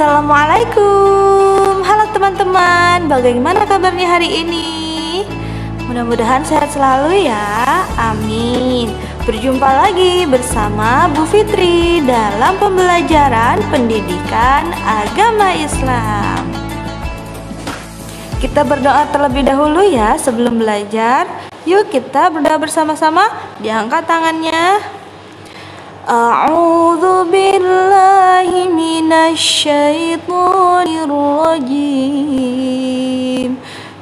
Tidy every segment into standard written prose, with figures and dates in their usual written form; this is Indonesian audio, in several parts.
Assalamualaikum. Halo teman-teman, bagaimana kabarnya hari ini? Mudah-mudahan sehat selalu ya. Amin. Berjumpa lagi bersama Bu Fitri dalam pembelajaran pendidikan agama Islam. Kita berdoa terlebih dahulu ya sebelum belajar. Yuk kita berdoa bersama-sama. Diangkat tangannya. A'udzu billahi minasyaitonir rajim.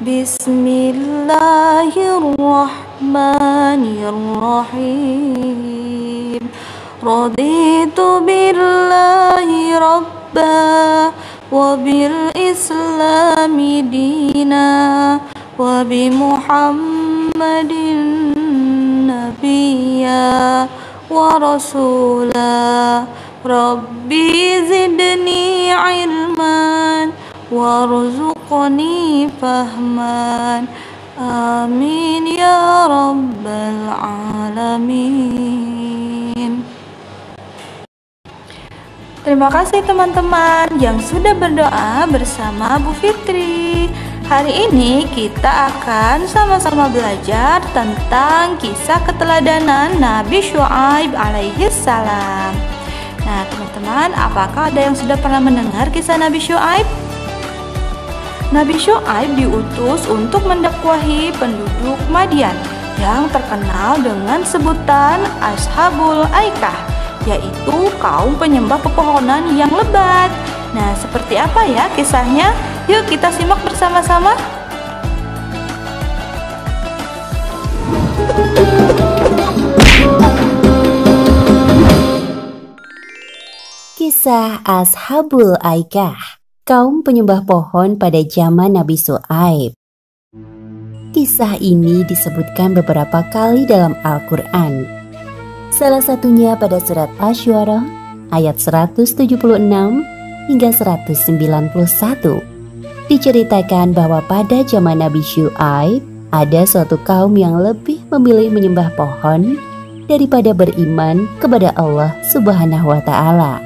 Bismillahirrahmanirrahim. Raditu billahi rabba wa bil islami dina wa bi Muhammadin nabiyya wa rasulah. Rabbi zidni ilman warzuqni fahman. Amin ya rabbal alamin. Terima kasih teman-teman yang sudah berdoa bersama Bu Fitri. Hari ini kita akan sama-sama belajar tentang kisah keteladanan Nabi Syuaib alaihi salam. Nah teman-teman, apakah ada yang sudah pernah mendengar kisah Nabi Syuaib? Nabi Syuaib diutus untuk mendakwahi penduduk Madian yang terkenal dengan sebutan Ashabul Aikah, yaitu kaum penyembah pepohonan yang lebat. Nah, seperti apa ya kisahnya? Yuk kita simak bersama-sama. Kisah Ashabul Aikah, kaum penyembah pohon pada zaman Nabi Syuaib. Kisah ini disebutkan beberapa kali dalam Al-Quran. Salah satunya pada surat Asy-Syu'ara ayat 176 hingga 191. Diceritakan bahwa pada zaman Nabi Syuaib ada suatu kaum yang lebih memilih menyembah pohon daripada beriman kepada Allah Subhanahu wa Ta'ala.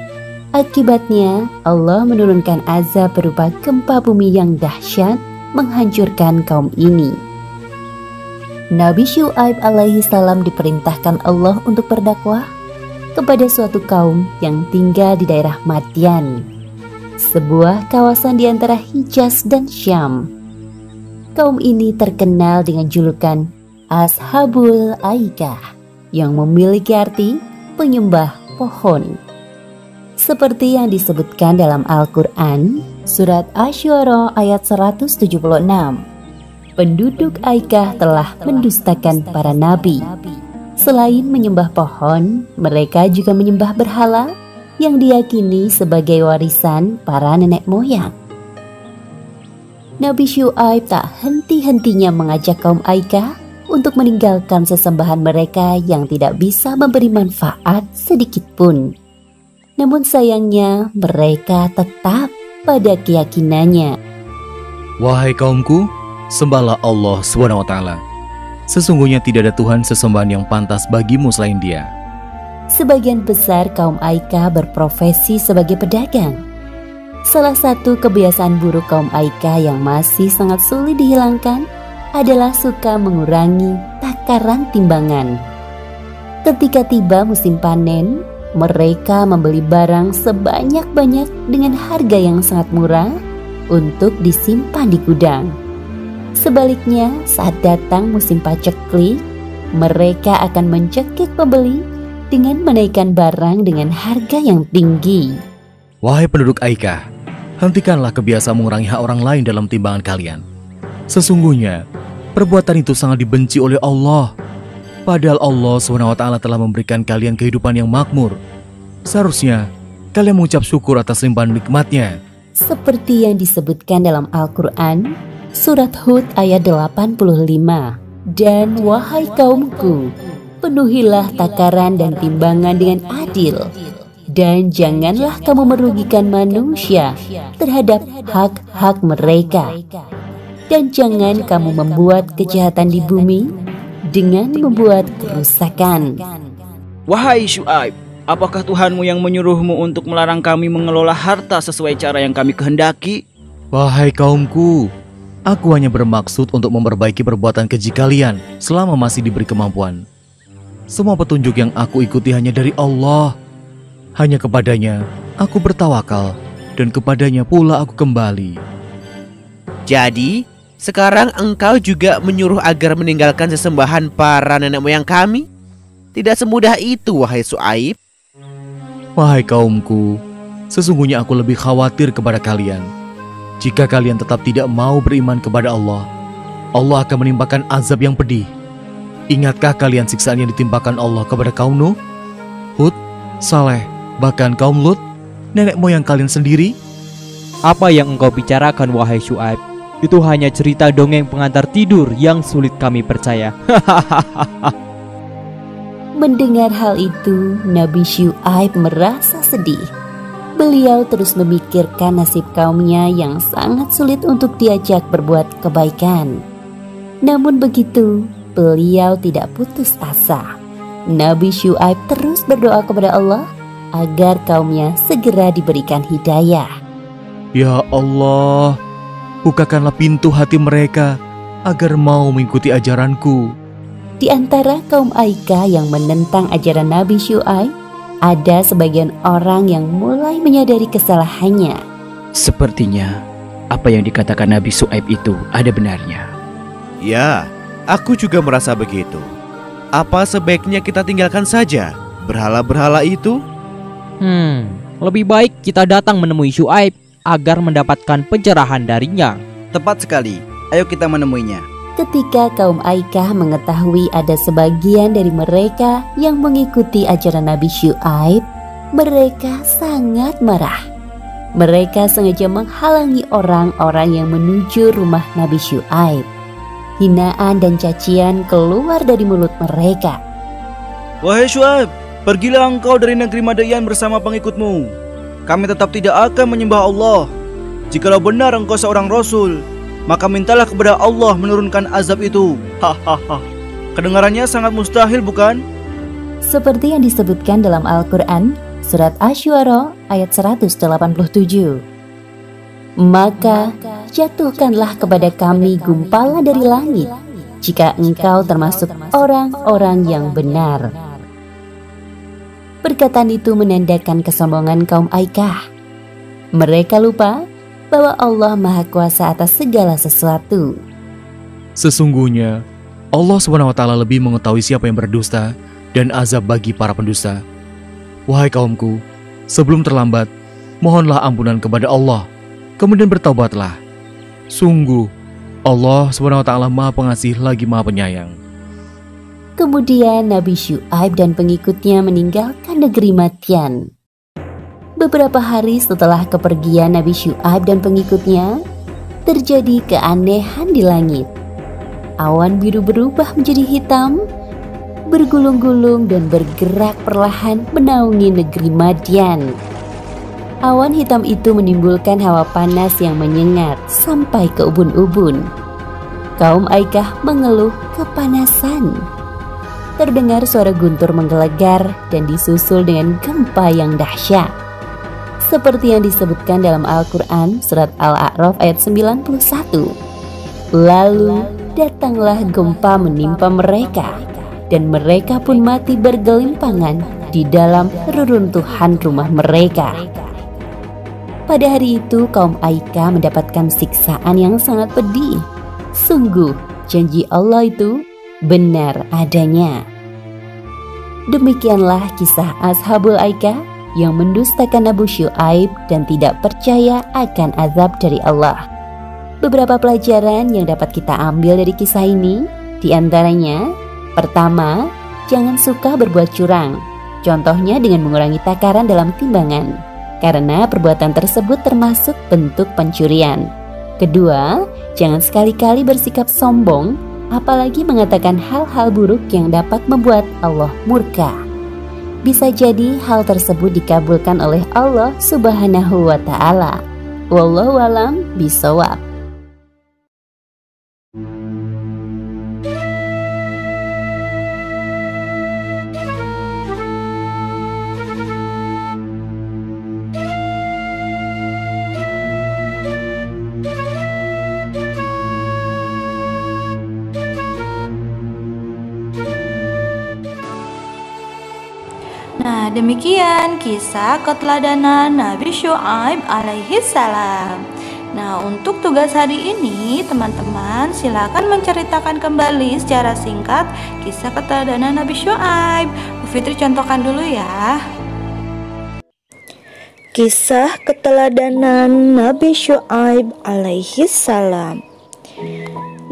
Akibatnya Allah menurunkan azab berupa gempa bumi yang dahsyat menghancurkan kaum ini. Nabi Syuaib alaihi salam diperintahkan Allah untuk berdakwah kepada suatu kaum yang tinggal di daerah Madian, sebuah kawasan di antara Hijaz dan Syam. Kaum ini terkenal dengan julukan Ashabul Aikah yang memiliki arti penyembah pohon. Seperti yang disebutkan dalam Al-Quran, surat Asy-Syu'ara ayat 176. Penduduk Aikah telah mendustakan para nabi. Selain menyembah pohon, mereka juga menyembah berhala yang diyakini sebagai warisan para nenek moyang. Nabi Syuaib tak henti-hentinya mengajak kaum Aikah untuk meninggalkan sesembahan mereka yang tidak bisa memberi manfaat sedikit pun. Namun sayangnya mereka tetap pada keyakinannya. Wahai kaumku, sembahlah Allah SWT. Sesungguhnya tidak ada Tuhan sesembahan yang pantas bagimu selain Dia. Sebagian besar kaum Aikah berprofesi sebagai pedagang. Salah satu kebiasaan buruk kaum Aikah yang masih sangat sulit dihilangkan adalah suka mengurangi takaran timbangan. Ketika tiba musim panen, mereka membeli barang sebanyak-banyak dengan harga yang sangat murah untuk disimpan di gudang. Sebaliknya, saat datang musim paceklik, mereka akan mencekik pembeli dengan menaikkan barang dengan harga yang tinggi. Wahai penduduk Aikah, hentikanlah kebiasaan mengurangi hak orang lain dalam timbangan kalian. Sesungguhnya, perbuatan itu sangat dibenci oleh Allah. Padahal Allah SWT telah memberikan kalian kehidupan yang makmur. Seharusnya kalian mengucap syukur atas limpahan nikmatnya. Seperti yang disebutkan dalam Al-Quran, surat Hud ayat 85. Dan wahai kaumku, penuhilah takaran dan timbangan dengan adil. Dan janganlah kamu merugikan manusia terhadap hak-hak mereka. Dan jangan kamu membuat kejahatan di bumi dengan membuat kerusakan. Wahai Syuaib, Apakah Tuhanmu yang menyuruhmu untuk melarang kami mengelola harta sesuai cara yang kami kehendaki? Wahai kaumku, aku hanya bermaksud untuk memperbaiki perbuatan keji kalian selama masih diberi kemampuan. Semua petunjuk yang aku ikuti hanya dari Allah. Hanya kepadanya aku bertawakal dan kepadanya pula aku kembali. Jadi, sekarang engkau juga menyuruh agar meninggalkan sesembahan para nenek moyang kami? Tidak semudah itu, wahai Syuaib. Wahai kaumku, sesungguhnya aku lebih khawatir kepada kalian. Jika kalian tetap tidak mau beriman kepada Allah, Allah akan menimpakan azab yang pedih. Ingatkah kalian siksaan yang ditimpakan Allah kepada kaum Nuh, Hud, Saleh, bahkan kaum Lut, nenek moyang kalian sendiri? Apa yang engkau bicarakan, wahai Syuaib? Itu hanya cerita dongeng pengantar tidur yang sulit kami percaya. Mendengar hal itu, Nabi Syuaib merasa sedih. Beliau terus memikirkan nasib kaumnya yang sangat sulit untuk diajak berbuat kebaikan. Namun begitu, beliau tidak putus asa. Nabi Syuaib terus berdoa kepada Allah agar kaumnya segera diberikan hidayah. Ya Allah, bukakanlah pintu hati mereka agar mau mengikuti ajaranku. Di antara kaum Aika yang menentang ajaran Nabi Syuaib, ada sebagian orang yang mulai menyadari kesalahannya. Sepertinya apa yang dikatakan Nabi Syuaib itu ada benarnya. Ya, aku juga merasa begitu. Apa sebaiknya kita tinggalkan saja berhala-berhala itu? Lebih baik kita datang menemui Syuaib agar mendapatkan pencerahan darinya. Tepat sekali, ayo kita menemuinya. Ketika kaum Aikah mengetahui ada sebagian dari mereka yang mengikuti ajaran Nabi Syuaib, mereka sangat marah. Mereka sengaja menghalangi orang-orang yang menuju rumah Nabi Syuaib. Hinaan dan cacian keluar dari mulut mereka. Wahai Syuaib, pergilah engkau dari negeri Madayan bersama pengikutmu. Kami tetap tidak akan menyembah Allah. Jikalau benar engkau seorang Rasul, maka mintalah kepada Allah menurunkan azab itu. Hahaha. Kedengarannya sangat mustahil, bukan? Seperti yang disebutkan dalam Al-Quran, Surat Asy-Syu'ara ayat 187. Maka jatuhkanlah kepada kami gumpalan dari langit, jika engkau termasuk orang-orang yang benar. Perkataan itu menandakan kesombongan kaum Aikah. Mereka lupa bahwa Allah Maha Kuasa atas segala sesuatu. Sesungguhnya Allah SWT lebih mengetahui siapa yang berdusta dan azab bagi para pendusta. Wahai kaumku, sebelum terlambat, mohonlah ampunan kepada Allah, kemudian bertaubatlah. Sungguh, Allah SWT Maha Pengasih lagi Maha Penyayang. Kemudian Nabi Syuaib dan pengikutnya meninggalkan negeri Madian. Beberapa hari setelah kepergian Nabi Syuaib dan pengikutnya, terjadi keanehan di langit. Awan biru berubah menjadi hitam, bergulung-gulung dan bergerak perlahan menaungi negeri Madian. Awan hitam itu menimbulkan hawa panas yang menyengat sampai ke ubun-ubun. Kaum Aikah mengeluh kepanasan. Terdengar suara guntur menggelegar dan disusul dengan gempa yang dahsyat. Seperti yang disebutkan dalam Al-Quran Surat Al-A'raf ayat 91. Lalu datanglah gempa menimpa mereka, dan mereka pun mati bergelimpangan di dalam reruntuhan rumah mereka. Pada hari itu kaum Aikah mendapatkan siksaan yang sangat pedih. Sungguh janji Allah itu benar adanya. Demikianlah kisah Ashabul Aikah yang mendustakan Nabi Syuaib dan tidak percaya akan azab dari Allah. Beberapa pelajaran yang dapat kita ambil dari kisah ini, diantaranya, pertama, jangan suka berbuat curang. Contohnya dengan mengurangi takaran dalam timbangan, karena perbuatan tersebut termasuk bentuk pencurian. Kedua, jangan sekali-kali bersikap sombong, apalagi mengatakan hal-hal buruk yang dapat membuat Allah murka. Bisa jadi hal tersebut dikabulkan oleh Allah Subhanahu wa Ta'ala. Wallahu a'lam bishawab. demikian kisah keteladanan Nabi Syuaib alaihi salam. Nah, untuk tugas hari ini, teman-teman silakan menceritakan kembali secara singkat kisah keteladanan Nabi Syuaib. Bu Fitri contohkan dulu ya. Kisah keteladanan Nabi Syuaib alaihi salam.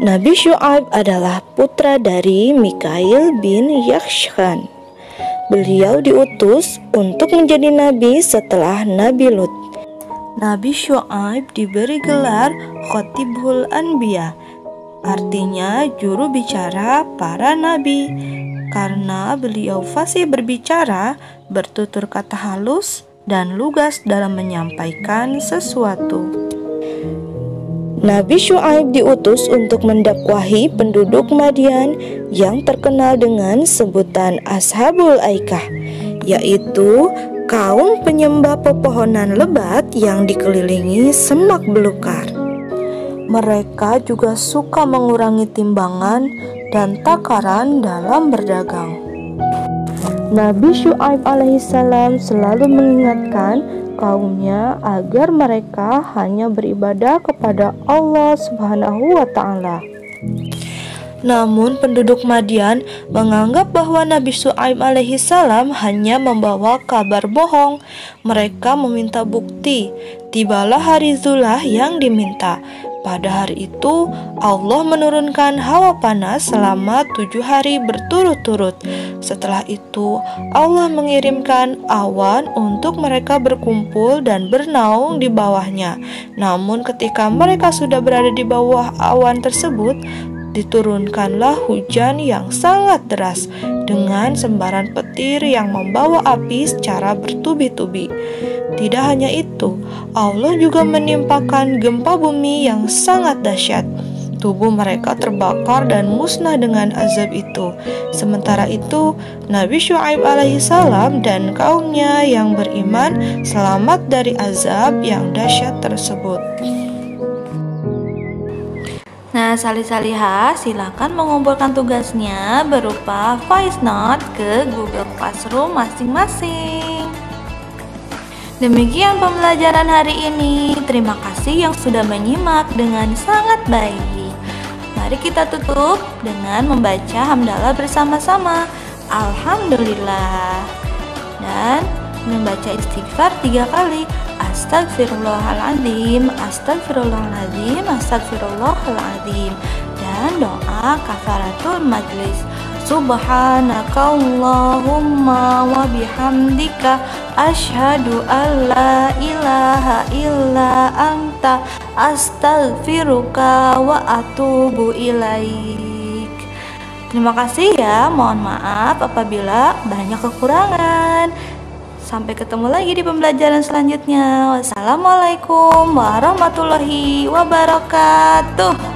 Nabi Syuaib adalah putra dari Mikail bin Yakshan. Beliau diutus untuk menjadi nabi setelah Nabi Lut. Nabi Syuaib diberi gelar Khotibul Anbiya, artinya juru bicara para nabi, karena beliau fasih berbicara, bertutur kata halus, dan lugas dalam menyampaikan sesuatu. Nabi Syuaib diutus untuk mendakwahi penduduk Madian yang terkenal dengan sebutan Ashabul Aikah, yaitu kaum penyembah pepohonan lebat yang dikelilingi semak belukar. Mereka juga suka mengurangi timbangan dan takaran dalam berdagang. Nabi Syuaib alaihissalam selalu mengingatkan kaumnya agar mereka hanya beribadah kepada Allah Subhanahu wa Ta'ala. Namun penduduk Madian menganggap bahwa Nabi Syuaib alaihissalam hanya membawa kabar bohong. Mereka meminta bukti. Tibalah hari Zulah yang diminta. Pada hari itu Allah menurunkan hawa panas selama 7 hari berturut-turut. Setelah itu Allah mengirimkan awan untuk mereka berkumpul dan bernaung di bawahnya. Namun ketika mereka sudah berada di bawah awan tersebut, diturunkanlah hujan yang sangat deras dengan sembaran petir yang membawa api secara bertubi-tubi. Tidak hanya itu, Allah juga menimpakan gempa bumi yang sangat dahsyat. Tubuh mereka terbakar dan musnah dengan azab itu. Sementara itu, Nabi Syuaib alaihissalam dan kaumnya yang beriman selamat dari azab yang dahsyat tersebut. Nah, salih-salihah silakan mengumpulkan tugasnya berupa voice note ke Google Classroom masing-masing. Demikian pembelajaran hari ini. Terima kasih yang sudah menyimak dengan sangat baik. Mari kita tutup dengan membaca hamdalah bersama-sama. Alhamdulillah. Dan membaca istighfar 3 kali. Astagfirullahaladzim, astagfirullahaladzim, astagfirullahaladzim. Dan doa kafaratul majlis. Subhanakallahumma wa bihamdika asyhadu an la ilaha illa anta astaghfiruka wa atubu ilaik. Terima kasih ya, mohon maaf apabila banyak kekurangan. Sampai ketemu lagi di pembelajaran selanjutnya. Wassalamualaikum warahmatullahi wabarakatuh.